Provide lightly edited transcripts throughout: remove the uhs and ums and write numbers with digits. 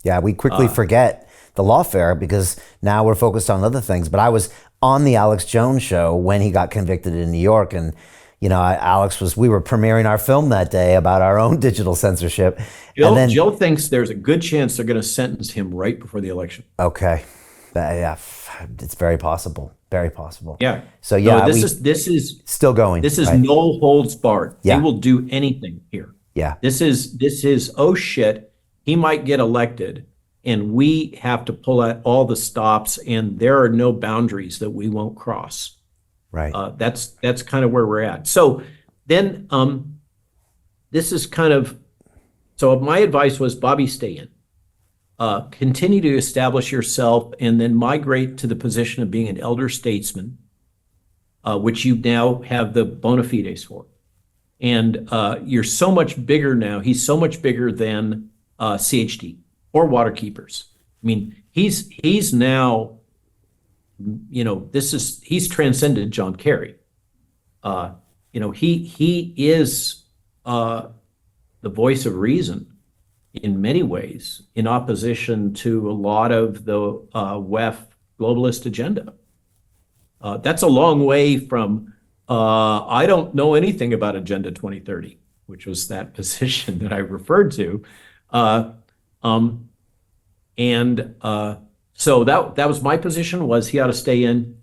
Yeah, we quickly forget the lawfare because now we're focused on other things. But I was on the Alex Jones show when he got convicted in New York, and we were premiering our film that day about our own digital censorship. And then, Jill thinks there's a good chance they're going to sentence him right before the election. okay, yeah, it's very possible, very possible. Yeah. So yeah, this is still going. This is right? no holds barred. Yeah. They will do anything here. Yeah. This is oh shit, he might get elected, and we have to pull out all the stops, and there are no boundaries that we won't cross. Right. That's kind of where we're at. So then this is kind of, so my advice was, Bobby, stay in. Continue to establish yourself, and then migrate to the position of being an elder statesman, which you now have the bona fides for. And you're so much bigger now. He's so much bigger than CHD or Waterkeepers. I mean, he's now, he's transcended John Kerry. He is the voice of reason in many ways, in opposition to a lot of the WEF globalist agenda. That's a long way from I don't know anything about Agenda 2030, which was that position that I referred to. So that was my position, was he ought to stay in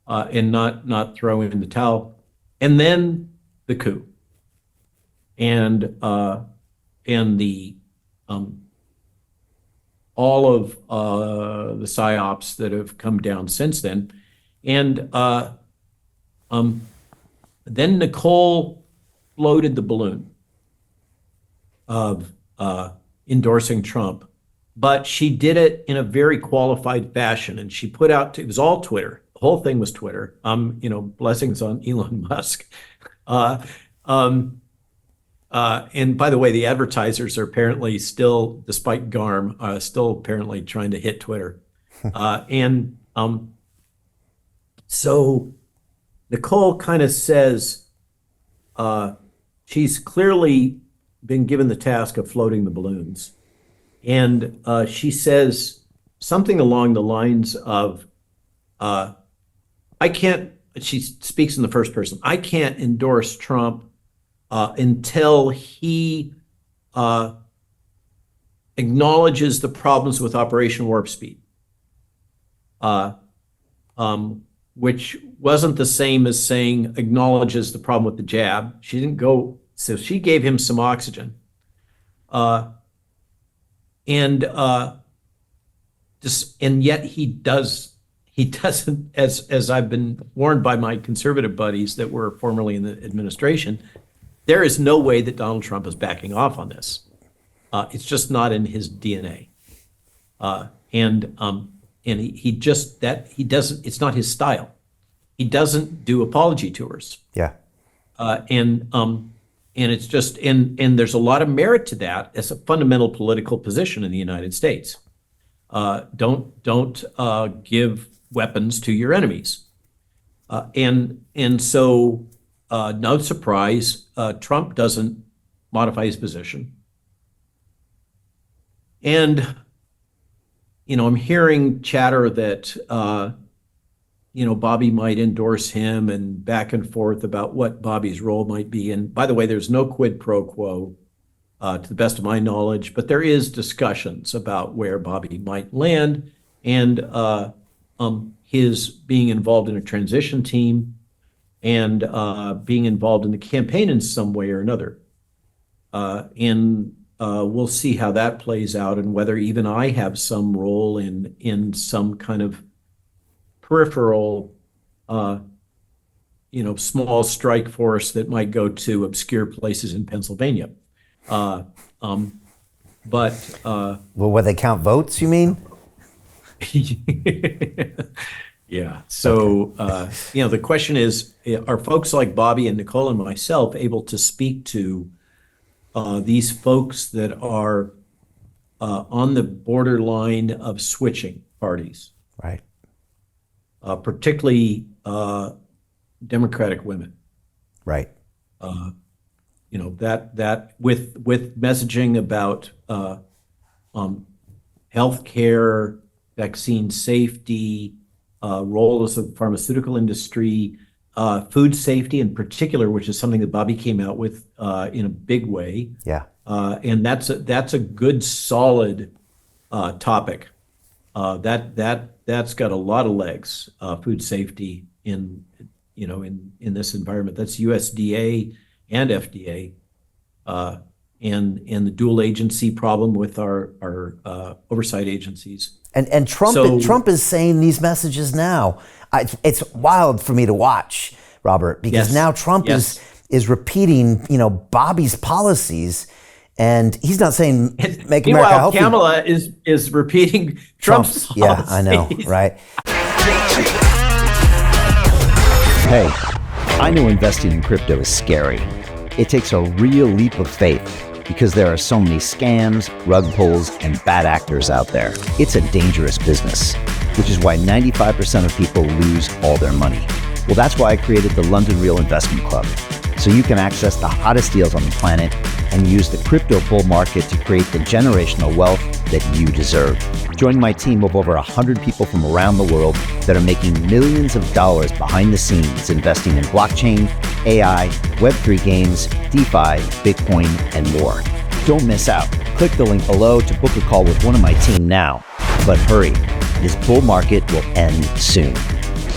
and not throw in the towel. And then the coup and the all of the psyops that have come down since then. And then Nicole floated the balloon of endorsing Trump, but she did it in a very qualified fashion. And she put out, it was all Twitter. The whole thing was Twitter. Blessings on Elon Musk. And by the way, the advertisers are apparently still, despite GARM, still apparently trying to hit Twitter. So Nicole kind of says she's clearly been given the task of floating the balloons. And she says something along the lines of, she speaks in the first person, I can't endorse Trump until he acknowledges the problems with Operation Warp Speed, which wasn't the same as saying acknowledges the problem with the jab. She didn't go, so she gave him some oxygen. And yet he doesn't, as I've been warned by my conservative buddies that were formerly in the administration, there is no way that Donald Trump is backing off on this. It's just not in his DNA. And he doesn't, it's not his style. He doesn't do apology tours. Yeah. And it's just, and there's a lot of merit to that as a fundamental political position in the United States. Don't give weapons to your enemies. And so, no surprise, Trump doesn't modify his position. And, I'm hearing chatter that, Bobby might endorse him, and back and forth about what Bobby's role might be. And by the way, there's no quid pro quo, to the best of my knowledge, but there is discussions about where Bobby might land, and his being involved in a transition team, and being involved in the campaign in some way or another. And we'll see how that plays out, and whether even I have some role in some kind of peripheral, small strike force that might go to obscure places in Pennsylvania. But well, where they count votes, you mean? Yeah. So, the question is, are folks like Bobby and Nicole and myself able to speak to these folks that are on the borderline of switching parties? Right. Particularly Democratic women. Right. That with messaging about healthcare, vaccine safety, roles of the pharmaceutical industry, food safety in particular, which is something that Bobby came out with in a big way. Yeah. And that's a good solid topic. That's got a lot of legs. Food safety in this environment. That's USDA and FDA, and the dual agency problem with our oversight agencies. And Trump is saying these messages now. It's wild for me to watch, Robert, because now Trump is repeating, Bobby's policies, and he's not saying make America healthy. Kamala is repeating Trump's policies. Yeah, I know, right? Hey, I know investing in crypto is scary. It takes a real leap of faith because there are so many scams, rug pulls, and bad actors out there. It's a dangerous business, which is why 95% of people lose all their money. Well, that's why I created the London Real Investment Club, so you can access the hottest deals on the planet and use the crypto bull market to create the generational wealth that you deserve. Join my team of over 100 people from around the world that are making millions of dollars behind the scenes investing in blockchain, AI, Web3 games, DeFi, Bitcoin, and more. Don't miss out. Click the link below to book a call with one of my team now. But hurry, this bull market will end soon.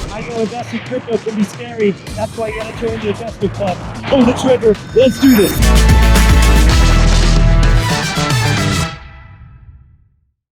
I know investing in crypto can be scary. That's why you gotta join the investment club. Pull the trigger. Let's do this.